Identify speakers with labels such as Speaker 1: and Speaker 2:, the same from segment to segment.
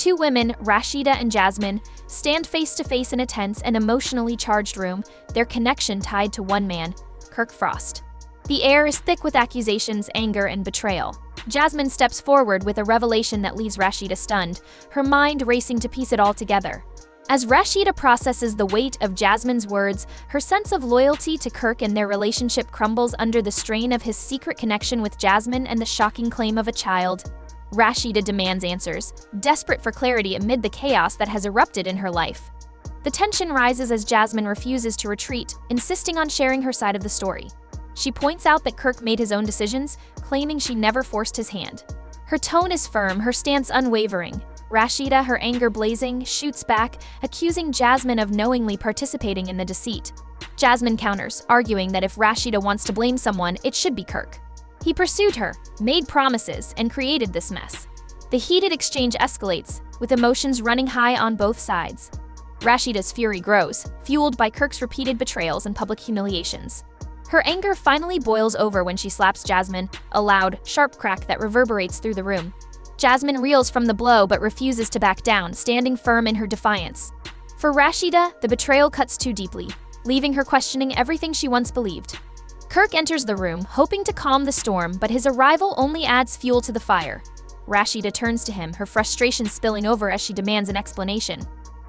Speaker 1: Two women, Rasheeda and Jasmine, stand face to face in a tense and emotionally charged room, their connection tied to one man, Kirk Frost. The air is thick with accusations, anger, and betrayal. Jasmine steps forward with a revelation that leaves Rasheeda stunned, her mind racing to piece it all together. As Rasheeda processes the weight of Jasmine's words, her sense of loyalty to Kirk and their relationship crumbles under the strain of his secret connection with Jasmine and the shocking claim of a child. Rasheeda demands answers, desperate for clarity amid the chaos that has erupted in her life. The tension rises as Jasmine refuses to retreat, insisting on sharing her side of the story. She points out that Kirk made his own decisions, claiming she never forced his hand. Her tone is firm, her stance unwavering. Rasheeda, her anger blazing, shoots back, accusing Jasmine of knowingly participating in the deceit. Jasmine counters, arguing that if Rasheeda wants to blame someone, it should be Kirk. He pursued her, made promises, and created this mess. The heated exchange escalates, with emotions running high on both sides. Rasheeda's fury grows, fueled by Kirk's repeated betrayals and public humiliations. Her anger finally boils over when she slaps Jasmine, a loud, sharp crack that reverberates through the room. Jasmine reels from the blow but refuses to back down, standing firm in her defiance. For Rasheeda, the betrayal cuts too deeply, leaving her questioning everything she once believed. Kirk enters the room, hoping to calm the storm, but his arrival only adds fuel to the fire. Rasheeda turns to him, her frustration spilling over as she demands an explanation.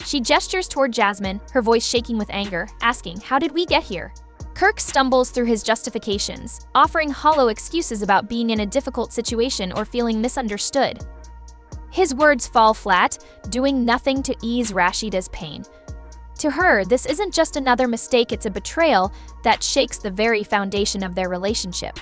Speaker 1: She gestures toward Jasmine, her voice shaking with anger, asking, "How did we get here?" Kirk stumbles through his justifications, offering hollow excuses about being in a difficult situation or feeling misunderstood. His words fall flat, doing nothing to ease Rasheeda's pain. To her, this isn't just another mistake, it's a betrayal that shakes the very foundation of their relationship.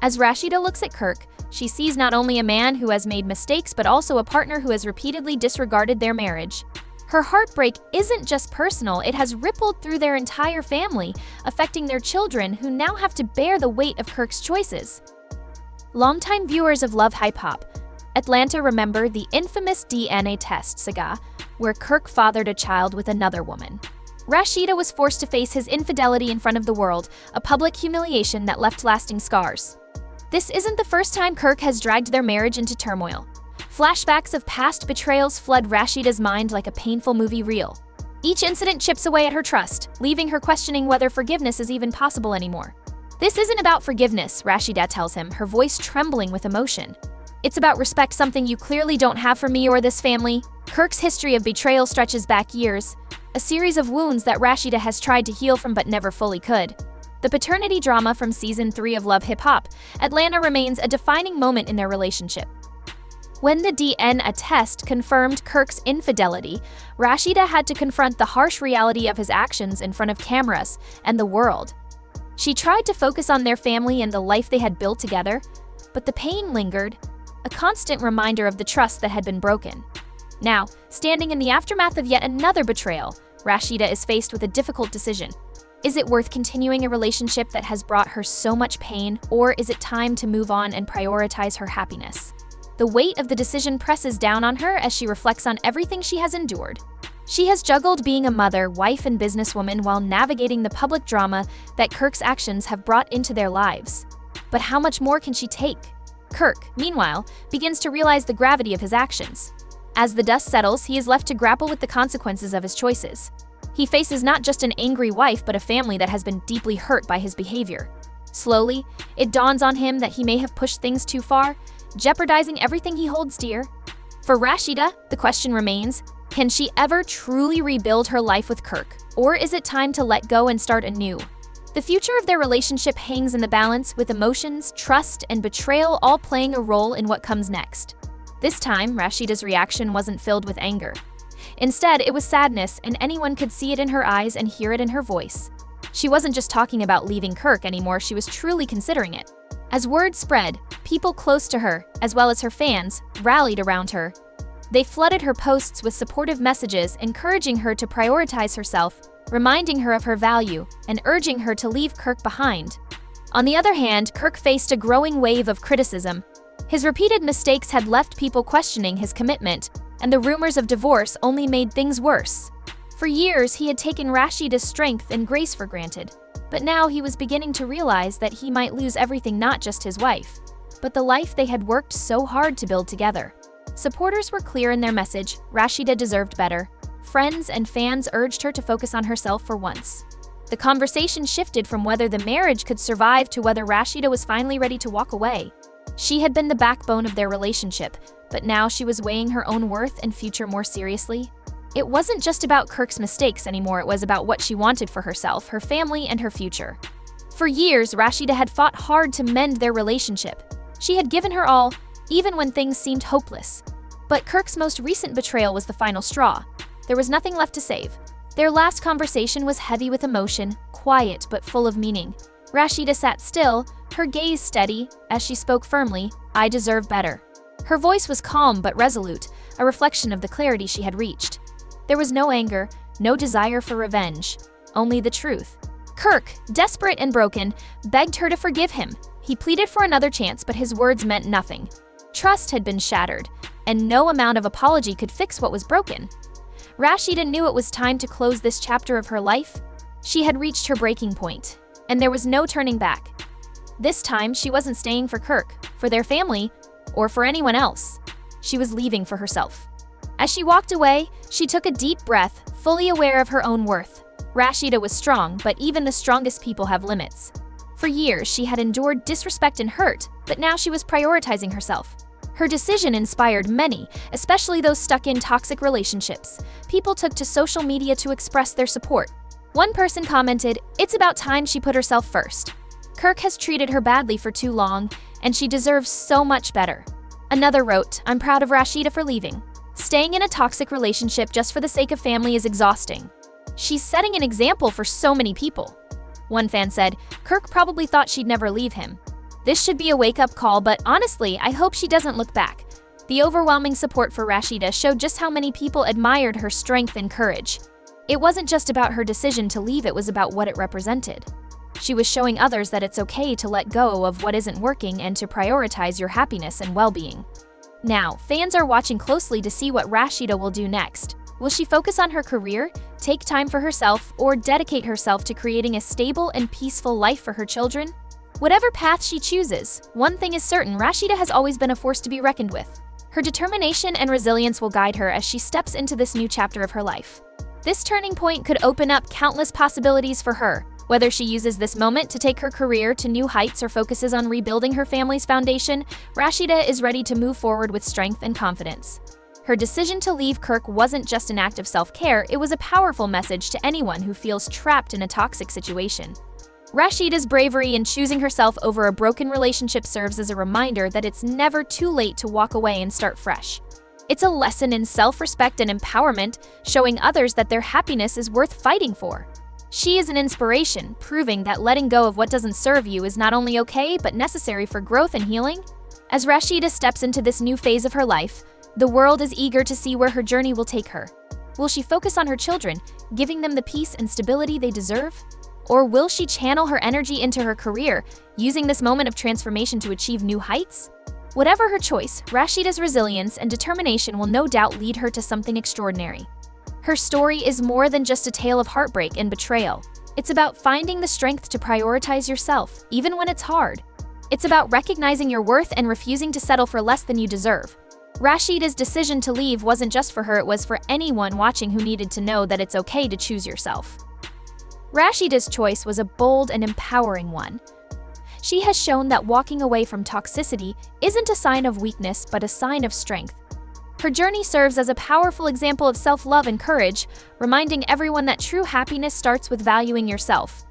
Speaker 1: As Rasheeda looks at Kirk, she sees not only a man who has made mistakes but also a partner who has repeatedly disregarded their marriage. Her heartbreak isn't just personal, it has rippled through their entire family, affecting their children who now have to bear the weight of Kirk's choices. Longtime viewers of Love Hype Hop, Atlanta remember the infamous DNA test saga, where Kirk fathered a child with another woman. Rasheeda was forced to face his infidelity in front of the world, a public humiliation that left lasting scars. This isn't the first time Kirk has dragged their marriage into turmoil. Flashbacks of past betrayals flood Rasheeda's mind like a painful movie reel. Each incident chips away at her trust, leaving her questioning whether forgiveness is even possible anymore. "This isn't about forgiveness," Rasheeda tells him, her voice trembling with emotion. "It's about respect, something you clearly don't have for me or this family." Kirk's history of betrayal stretches back years, a series of wounds that Rasheeda has tried to heal from but never fully could. The paternity drama from Season 3 of Love Hip Hop, Atlanta remains a defining moment in their relationship. When the DNA test confirmed Kirk's infidelity, Rasheeda had to confront the harsh reality of his actions in front of cameras and the world. She tried to focus on their family and the life they had built together, but the pain lingered, a constant reminder of the trust that had been broken. Now, standing in the aftermath of yet another betrayal, Rasheeda is faced with a difficult decision. Is it worth continuing a relationship that has brought her so much pain, or is it time to move on and prioritize her happiness? The weight of the decision presses down on her as she reflects on everything she has endured. She has juggled being a mother, wife, and businesswoman while navigating the public drama that Kirk's actions have brought into their lives. But how much more can she take? Kirk, meanwhile, begins to realize the gravity of his actions. As the dust settles, he is left to grapple with the consequences of his choices. He faces not just an angry wife, but a family that has been deeply hurt by his behavior. Slowly, it dawns on him that he may have pushed things too far, jeopardizing everything he holds dear. For Rasheeda, the question remains, can she ever truly rebuild her life with Kirk, or is it time to let go and start anew? The future of their relationship hangs in the balance, with emotions, trust, and betrayal all playing a role in what comes next. This time, Rasheeda's reaction wasn't filled with anger. Instead, it was sadness, and anyone could see it in her eyes and hear it in her voice. She wasn't just talking about leaving Kirk anymore, she was truly considering it. As word spread, people close to her, as well as her fans, rallied around her. They flooded her posts with supportive messages, encouraging her to prioritize herself, reminding her of her value, and urging her to leave Kirk behind. On the other hand, Kirk faced a growing wave of criticism. His repeated mistakes had left people questioning his commitment, and the rumors of divorce only made things worse. For years, he had taken Rasheeda's strength and grace for granted. But now he was beginning to realize that he might lose everything, not just his wife, but the life they had worked so hard to build together. Supporters were clear in their message: Rasheeda deserved better. Friends and fans urged her to focus on herself for once. The conversation shifted from whether the marriage could survive to whether Rasheeda was finally ready to walk away. She had been the backbone of their relationship, but now she was weighing her own worth and future more seriously. It wasn't just about Kirk's mistakes anymore, it was about what she wanted for herself, her family, and her future. For years, Rasheeda had fought hard to mend their relationship. She had given her all, even when things seemed hopeless. But Kirk's most recent betrayal was the final straw. There was nothing left to save. Their last conversation was heavy with emotion, quiet but full of meaning. Rasheeda sat still, her gaze steady, as she spoke firmly, "I deserve better." Her voice was calm but resolute, a reflection of the clarity she had reached. There was no anger, no desire for revenge, only the truth. Kirk, desperate and broken, begged her to forgive him. He pleaded for another chance, but his words meant nothing. Trust had been shattered, and no amount of apology could fix what was broken. Rasheeda knew it was time to close this chapter of her life. She had reached her breaking point, and there was no turning back. This time, she wasn't staying for Kirk, for their family, or for anyone else. She was leaving for herself. As she walked away, she took a deep breath, fully aware of her own worth. Rasheeda was strong, but even the strongest people have limits. For years, she had endured disrespect and hurt, but now she was prioritizing herself. Her decision inspired many, especially those stuck in toxic relationships. People took to social media to express their support. One person commented, "It's about time she put herself first. Kirk has treated her badly for too long, and she deserves so much better." Another wrote, "I'm proud of Rasheeda for leaving. Staying in a toxic relationship just for the sake of family is exhausting. She's setting an example for so many people." One fan said, "Kirk probably thought she'd never leave him. This should be a wake-up call, but honestly, I hope she doesn't look back." The overwhelming support for Rasheeda showed just how many people admired her strength and courage. It wasn't just about her decision to leave, it was about what it represented. She was showing others that it's okay to let go of what isn't working and to prioritize your happiness and well-being. Now, fans are watching closely to see what Rasheeda will do next. Will she focus on her career, take time for herself, or dedicate herself to creating a stable and peaceful life for her children? Whatever path she chooses, one thing is certain: Rasheeda has always been a force to be reckoned with. Her determination and resilience will guide her as she steps into this new chapter of her life. This turning point could open up countless possibilities for her. Whether she uses this moment to take her career to new heights or focuses on rebuilding her family's foundation, Rasheeda is ready to move forward with strength and confidence. Her decision to leave Kirk wasn't just an act of self-care, it was a powerful message to anyone who feels trapped in a toxic situation. Rasheeda's bravery in choosing herself over a broken relationship serves as a reminder that it's never too late to walk away and start fresh. It's a lesson in self-respect and empowerment, showing others that their happiness is worth fighting for. She is an inspiration, proving that letting go of what doesn't serve you is not only okay, but necessary for growth and healing. As Rasheeda steps into this new phase of her life, the world is eager to see where her journey will take her. Will she focus on her children, giving them the peace and stability they deserve? Or will she channel her energy into her career, using this moment of transformation to achieve new heights? Whatever her choice, Rasheeda's resilience and determination will no doubt lead her to something extraordinary. Her story is more than just a tale of heartbreak and betrayal. It's about finding the strength to prioritize yourself, even when it's hard. It's about recognizing your worth and refusing to settle for less than you deserve. Rasheeda's decision to leave wasn't just for her, it was for anyone watching who needed to know that it's okay to choose yourself. Rasheeda's choice was a bold and empowering one. She has shown that walking away from toxicity isn't a sign of weakness, but a sign of strength. Her journey serves as a powerful example of self-love and courage, reminding everyone that true happiness starts with valuing yourself.